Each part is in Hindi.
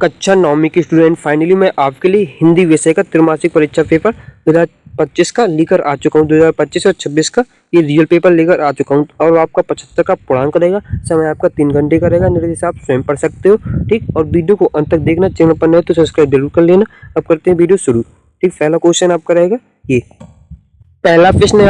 कक्षा 9वीं के स्टूडेंट, फाइनली मैं आपके लिए हिंदी विषय का त्रैमासिक परीक्षा पेपर 2025 का लेकर आ चुका हूं। 2025 और 26 का ये रियल पेपर लेकर आ चुका हूं और आपका 75 का पूर्णांक रहेगा। समय आपका 3 घंटे का रहेगा। निर्देश आप स्वयं पढ़ सकते हो, ठीक। और वीडियो को अंत तक देखना। चैनल पर नए हो तो सब्सक्राइब जरूर कर लेना। अब करते हैं वीडियो शुरू, ठीक। पहला क्वेश्चन आपका रहेगा ये। पहला प्रश्न है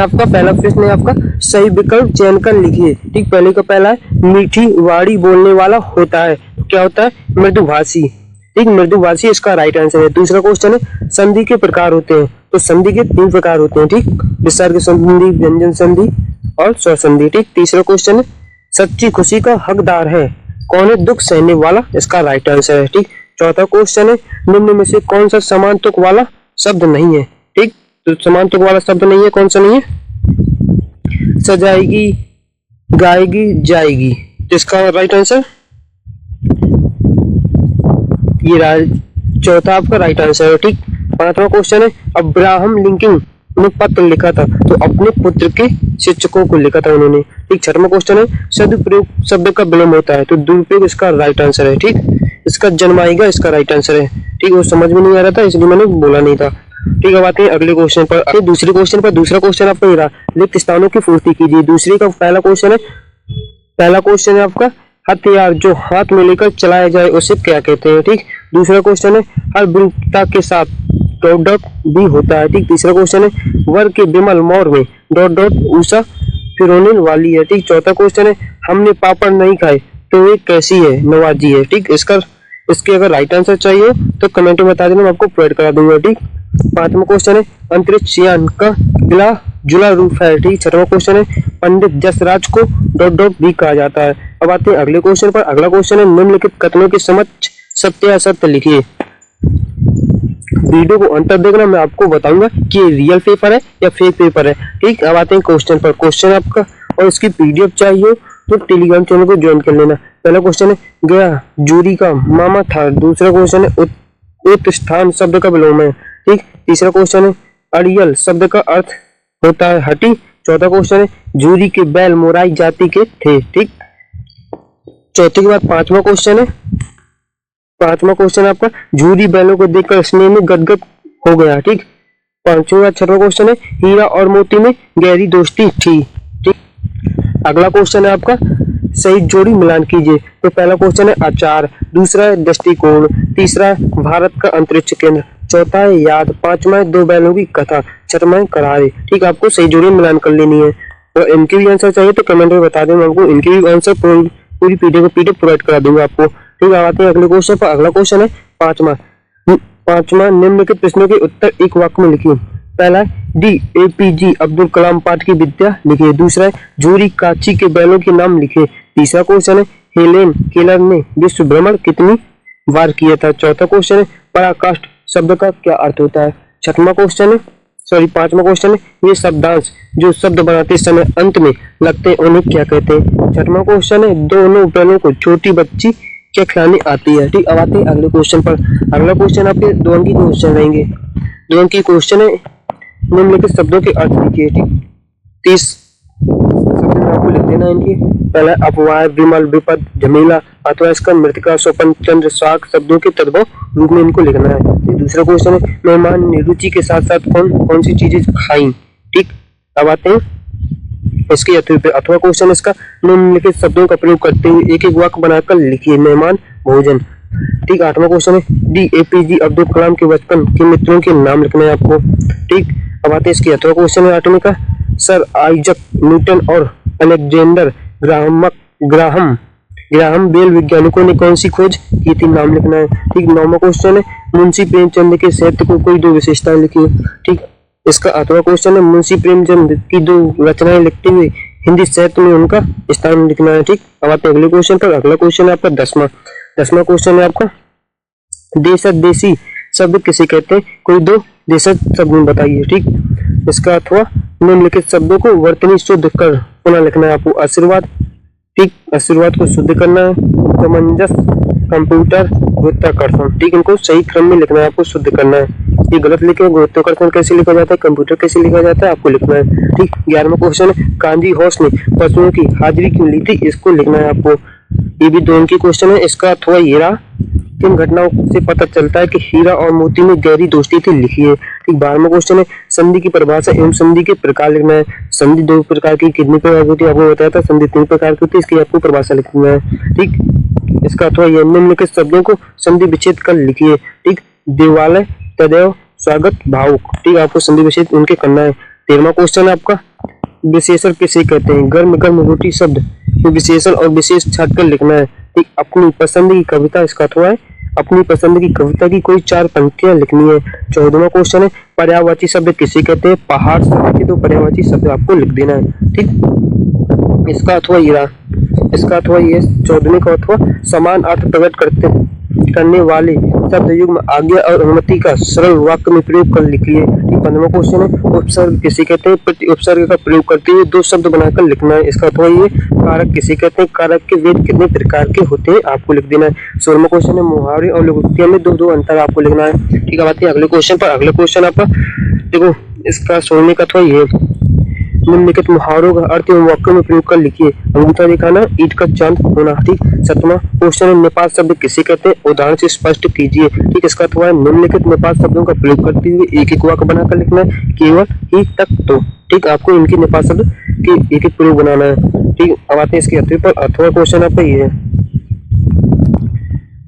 आपका सही विकल्प चयन कर लिखिए, ठीक। पहले का पहला है मीठी वाणी बोलने वाला होता है, क्या होता है? मृदुभाषी, ठीक। मृदुभाषी इसका राइट आंसर है। दूसरा क्वेश्चन है संधि के प्रकार होते हैं, तो संधि के 3 प्रकार होते हैं, ठीक। विसर्ग संधि, व्यंजन संधि और स्वर संधि, ठीक। तीसरा क्वेश्चन है सच्ची खुशी का हकदार है कौन है? दुख सहने वाला, इसका राइट आंसर है, ठीक। चौथा क्वेश्चन है निम्न में से कौन सा समान तुक वाला शब्द नहीं है, ठीक। तो समान तुक वाला शब्द नहीं है, कौन सा नहीं है? सजाएगी, गाएगी, जाएगी, इसका राइट आंसर ये चौथा आपका राइट आंसर है, ठीक। पांचवा क्वेश्चन है अब्राहम लिंकन ने पत्र लिखा था, तो अपने पुत्र के शिक्षकों को लिखा था उन्होंने, ठीक। छठवां क्वेश्चन है सदुपयोग शब्द का विलोम होता है, तो दुरुपयोग इसका राइट आंसर है, ठीक। इसका जन्माएगा इसका राइट आंसर है, ठीक। वो समझ में नहीं आ रहा था इसलिए मैंने बोला नहीं था, ठीक। अब आते हैं अगले क्वेश्चन पर। दूसरे क्वेश्चन पर दूसरा क्वेश्चन आपका ये रहा, रिक्त स्थानों की पूर्ति कीजिए। दूसरे का पहला क्वेश्चन है आपका हथियार जो हाथ में लेकर चलाया जाए उसे क्या कहते हैं, ठीक। दूसरा क्वेश्चन है हर विरूपता के साथ डॉट डॉट भी होता है, ठीक। तीसरा क्वेश्चन है वर के विमल मोर में डॉट डॉट उषा फिरोने वाली है, ठीक। चौथा क्वेश्चन है हमने पापड़ नहीं खाए तो ये कैसी है? नवाजी है, ठीक। इसके अगर राइट आंसर चाहिए तो कमेंट में बता देना, मैं आपको प्रोवाइड करा दूंगा, ठीक। पांचवा क्वेश्चन है अंतरिक्ष यान का मिला जुला रूप है, ठीक। छठवां क्वेश्चन है Pandit Jasraj co dot dot भी कहा जाता है। अब आते हैं अगले क्वेश्चन पर। अगला क्वेश्चन है निम्नलिखित कथनों के समक्ष सत्य असत्य लिखिए। वीडियो को अंत तक देखना, मैं आपको बताऊंगा कि ये रियल पेपर है या फेक पेपर है, ठीक। अब आते हैं क्वेश्चन पर। क्वेश्चन आपका और इसकी पीडीएफ चाहिए तो टेलीग्राम चैनल को ज्वाइन कर लेना। पहला क्वेश्चन है गया जूरी का मामा था। दूसरा क्वेश्चन है उत्स्थान शब्द का विलोम है, ठीक। तीसरा क्वेश्चन है अड़ियल शब्द का अर्थ होता है हटी। चौथा क्वेश्चन है जूरी के बैल मोराई जाति के थे, ठीक। चौथे के बाद पांचवा क्वेश्चन आपका जूरी बैलों को देखकर स्नेह में गदगद हो गया, ठीक। पांचवा बाद छठवां क्वेश्चन है हीरा और मोती में गहरी दोस्ती थी, ठीक। अगला क्वेश्चन है आपका सही जोड़ी मिलान कीजिए। तो पहला क्वेश्चन है आचार, दूसरा है दृष्टिकोण, तीसरा है भारत का अंतरिक्ष केंद्र, चौथा है याद, पांचवा है दो बैलों की कथा, छठवां है करारे, ठीक। आपको सही जोड़ी मिलान कर लेनी है। तो इनके भी आंसर चाहिए तो कमेंट में बता दें, आपको इनके भी आंसर पूरी पीडीएफ प्रोवाइड करा दूंगा आपको, ठीक। आते हैं अगले क्वेश्चन पर। अगला क्वेश्चन है पांचवा निम्नलिखित प्रश्नों के उत्तर एक वाक्य में लिखिए। पहला है DAPG अब्दुल कलाम पाठ की विद्या लिखिए। दूसरा है झूरी काची के बैलों के नाम लिखिए। तीसरा क्वेश्चन है हेलेन केलर ने विश्व भ्रमण कितनी बार किया था। चौथा क्वेश्चन है पराकाष्ठ शब्द का क्या अर्थ होता है। पांचवा क्वेश्चन है ये शब्दांश जो शब्द बनाते समय अंत में लगते हैं उन्हें क्या कहते हैं। छठवां क्वेश्चन है दोनों बैलों को छोटी बच्ची क्या खिलानी आती है, ठीक। अब आते हैं अगले क्वेश्चन पर। अगला क्वेश्चन आपके 2 अंक की क्वेश्चन रहेंगे। 2 अंक की क्वेश्चन है निम्नलिखित शब्दों के अर्थ लिखिए, ठीक। 30 शब्द आपको लिख देना इनके। पहला अपवाह, विमल, विपद, झमेला अथवा इसका मृतिका, स्वपन, चंद्र, शाक शब्दों के तद्भव रूप में इनको लिखना है। दूसरा क्वेश्चन है मेहमान ने रुचि के साथ साथ कौन सी चीजें खाई, ठीक। अब आते हैं इसके अथवा क्वेश्चन इसका निम्नलिखित शब्दों का प्रयोग करते हुए एक एक वाक्य बनाकर लिखिए। मेहमान, भोजन, ठीक। 8वां क्वेश्चन है DAPG अब्दुल कलाम के बचपन के मित्रों के नाम लिखने हैं आपको, ठीक। अब आते हैं इसके अथवा क्वेश्चन है 8वें का सर आइजक न्यूटन और अलेक्जेंडर ग्राहम बेल वैज्ञानिकों ने कौन सी खोज की थी, नाम लिखना है, ठीक। 9वां क्वेश्चन है मुंशी प्रेमचंद के साहित्य को कोई 2 विशेषताएं लिखिए, ठीक। इसका 8वां क्वेश्चन है मुंशी प्रेमचंद की 2 रचनाएं लिखते हुए हिंदी साहित्य में उनका स्थान लिखना है, ठीक। अब आते हैं अगले क्वेश्चन पर। अगला क्वेश्चन है आपका 10वां क्वेश्चन है आपका देशज देसी शब्द किसे कहते हैं, कोई 2 देशज शब्द बताइए, ठीक। इसका अथवा निम्नलिखित शब्दों को वर्तनी शुद्ध कर पुनः लिखना है आपको। आशीर्वाद, ठीक। आशीर्वाद को शुद्ध करना है। समंजस, कंप्यूटर, गुरुत्वाकर्षण, ठीक। इनको सही क्रम में लिखना है, आपको शुद्ध करना है। ये गलत लिखे गुरुत्वाकर्षण कैसे लिखा जाता है, कंप्यूटर कैसे लिखा जाता है, आपको लिखना है, ठीक। 11वां क्वेश्चन है कांजी हॉर्स ने पशुओं की हाजिरी क्यों ली थी, इसको लिखना है आपको। ये भी 2 अंक की क्वेश्चन है। इसका अथवा ये रहा किन घटनाओं से पता चलता है कि हीरा और मोती में गहरी दोस्ती थी, लिखिए। ठीक, 12वां क्वेश्चन है संधि की परिभाषा एवं संधि के प्रकार लिखना है। संधि 2 प्रकार की, कितनी प्रकार की होती है आपको बताया था, संधि 3 प्रकार की होती है, इसकी आपको परिभाषा लिखना है। ठीक, इसका अथवा यह निम्नलिखित शब्दों को संधि विच्छेद कर लिखिए। ठीक, देवालय, तदेव, स्वागत, भावुक। ठीक, आपको संधि विच्छेद उनके करना है। 13वां क्वेश्चन है आपका विशेषण किसे कहते हैं। गर्म गर्म रोटी शब्द तो विशेषण और विशेष छाटकर लिखना है। ठीक, अपनी पसंद की कविता, इसका अथवा है अपनी पसंद की कविता की कोई 4 पंक्तियां लिखनी है। 14वां क्वेश्चन है पर्यायवाची शब्द किसे कहते हैं। पहाड़ शब्द के 2 पर्यायवाची शब्द आपको लिख देना है। ठीक, इसका अथवा ये 14वें का अथवा समान अर्थ प्रकट करने वाले शब्द युग्म आज्ञा और अनुमति का सरल वाक्य में प्रयोग कर लिखिए। 15वां क्वेश्चन है उपसर्ग किसे कहते हैं। प्रति उपसर्ग का प्रयोग करते हुए 2 शब्द बनाकर लिखना है। इसका अथवा ये कारक किसे कहते हैं। कारक के वेद कितने प्रकार के होते हैं आपको लिख देना है। 16वां क्वेश्चन है मुहावरे और लोकोक्तियों में 2 अंतर आपको लिखना है। ठीक है, आते हैं अगले क्वेश्चन पर। अगले क्वेश्चन आपका देखो, इसका 16वें का अथवा ये निम्नलिखित मुहावरों का अर्थ एवं वाक्यों में प्रयोग कर लिखिए। अंगूठा दिखाना, ईंट का चांद होना। ठीक, 7वां क्वेश्चन है नेपाल शब्द किसे कहते हैं, उदाहरण से स्पष्ट कीजिए। ठीक, इसका अथवा है निम्नलिखित नेपाल शब्दों का प्रयोग करते हुए एक एक वाक्य बनाकर लिखना है, केवल ही तक तो। ठीक, आपको इनके नेपाल शब्द के एक एक प्रयोग बनाना है। ठीक, अब आते हैं इसके अथवा पर। अथवा क्वेश्चन आपका ये है।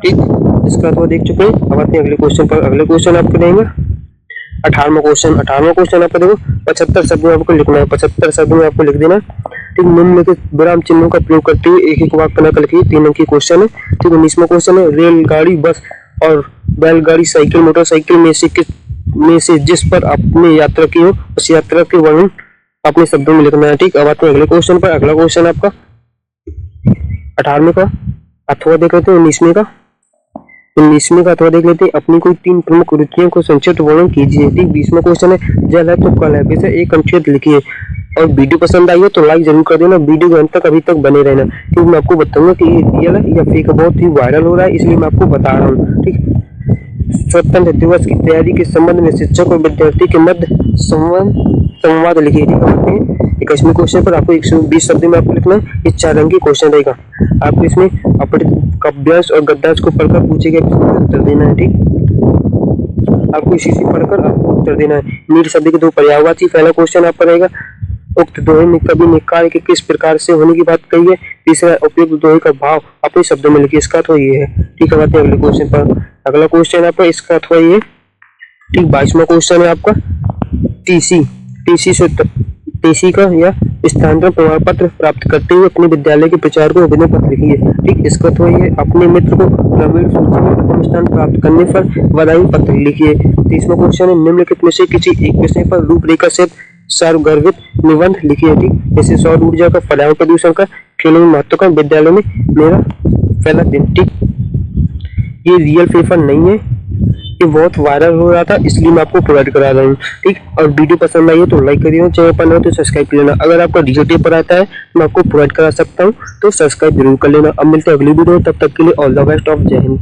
ठीक, इसका अथवा देख चुके हैं। अब आते हैं अगले क्वेश्चन पर। अगले क्वेश्चन आपको देंगे 18वां क्वेश्चन आपको देखो 75 शब्द में आपको लिखना है। 75 शब्द में आपको लिख देना। ठीक, निम्नलिखित विराम चिन्हों का प्रयोग करते हुए एक एक वाक्य बनाकर लिखिए। 3 अंक की क्वेश्चन है। ठीक, 19वां क्वेश्चन है रेलगाड़ी, बस और बैलगाड़ी, साइकिल, मोटरसाइकिल में से जिस पर आपने यात्रा की हो उस यात्रा के वर्णन अपने शब्दों में लिखना है। ठीक, अब आते हैं अगले क्वेश्चन पर। अगला क्वेश्चन आपका 18वें का अथवा देख लेते हैं। 19वें का अथवा देख लेते हैं अपनी कोई 3 प्रमुख रुचियों को संक्षिप्त वर्णन कीजिए। ठीक, 20वां क्वेश्चन है जल है तो कल है, वैसे एक अनुच्छेद लिखिए। और वीडियो पसंद आई हो तो लाइक जरूर कर देना, वीडियो के अंत तक अभी तक बने रहना, क्योंकि मैं आपको बताऊंगा कि ये रियल है या फेक है। बहुत ही वायरल हो रहा है, इसलिए मैं आपको बता रहा हूँ। ठीक, स्वतंत्रता दिवस की तैयारी के संबंध में शिक्षक और विद्यार्थी के मध्य संवाद लिखिए। ठीक है, 21वें क्वेश्चन पर आपको 120 शब्द में आपको लिखना है। ये 4 अंक की क्वेश्चन रहेगा। आपको इसमें अपने काव्यांश और गद्यांश को पढ़कर पूछे गए प्रश्न उत्तर देना है। ठीक, आपको इसी से पढ़कर आपको उत्तर देना है। नीड शब्द के 2 पर्यायवाची पहला क्वेश्चन आपका रहेगा। उक्त दोहे में कवि ने कार्य के किस प्रकार से होने की बात कही है। तीसरा उपयुक्त दोहे का भाव अपने शब्दों में लिखिए। इसका अथवा ये है। ठीक है, आते हैं अगले क्वेश्चन पर। अगला क्वेश्चन आपका इसका अथवा ये। ठीक, 22वां क्वेश्चन है आपका टीसी का या स्थानांतरण प्रमाण पत्र प्राप्त करते हुए अपने विद्यालय के प्रचार को आवेदन पत्र लिखिए। ठीक, इसका अथवा ये अपने मित्र को ग्रामीण सूची में प्रथम स्थान प्राप्त करने पर बधाई पत्र लिखिए। 30वां क्वेश्चन है निम्नलिखित में से किसी एक विषय पर रूपरेखा से सार्वगर्भित निबंध लिखिए। ठीक, जैसे सौर ऊर्जा का, पर्यावरण प्रदूषण का, खेलों में महत्व का, विद्यालय में मेरा पहला दिन। ठीक, ये रियल पेपर नहीं है, ये बहुत वायरल हो रहा था, इसलिए मैं आपको प्रोवाइड करा रहा हूँ। ठीक, और वीडियो पसंद आई है तो लाइक करिए, चैनल पर नया हो तो सब्सक्राइब कर लेना। अगर आपका डिजिटल पेपर आता है मैं आपको प्रोवाइड करा सकता हूँ तो सब्सक्राइब जरूर कर लेना। अब मिलते हैं अगली वीडियो में, तब तक के लिए ऑल द बेस्ट ऑफ जय हिंद।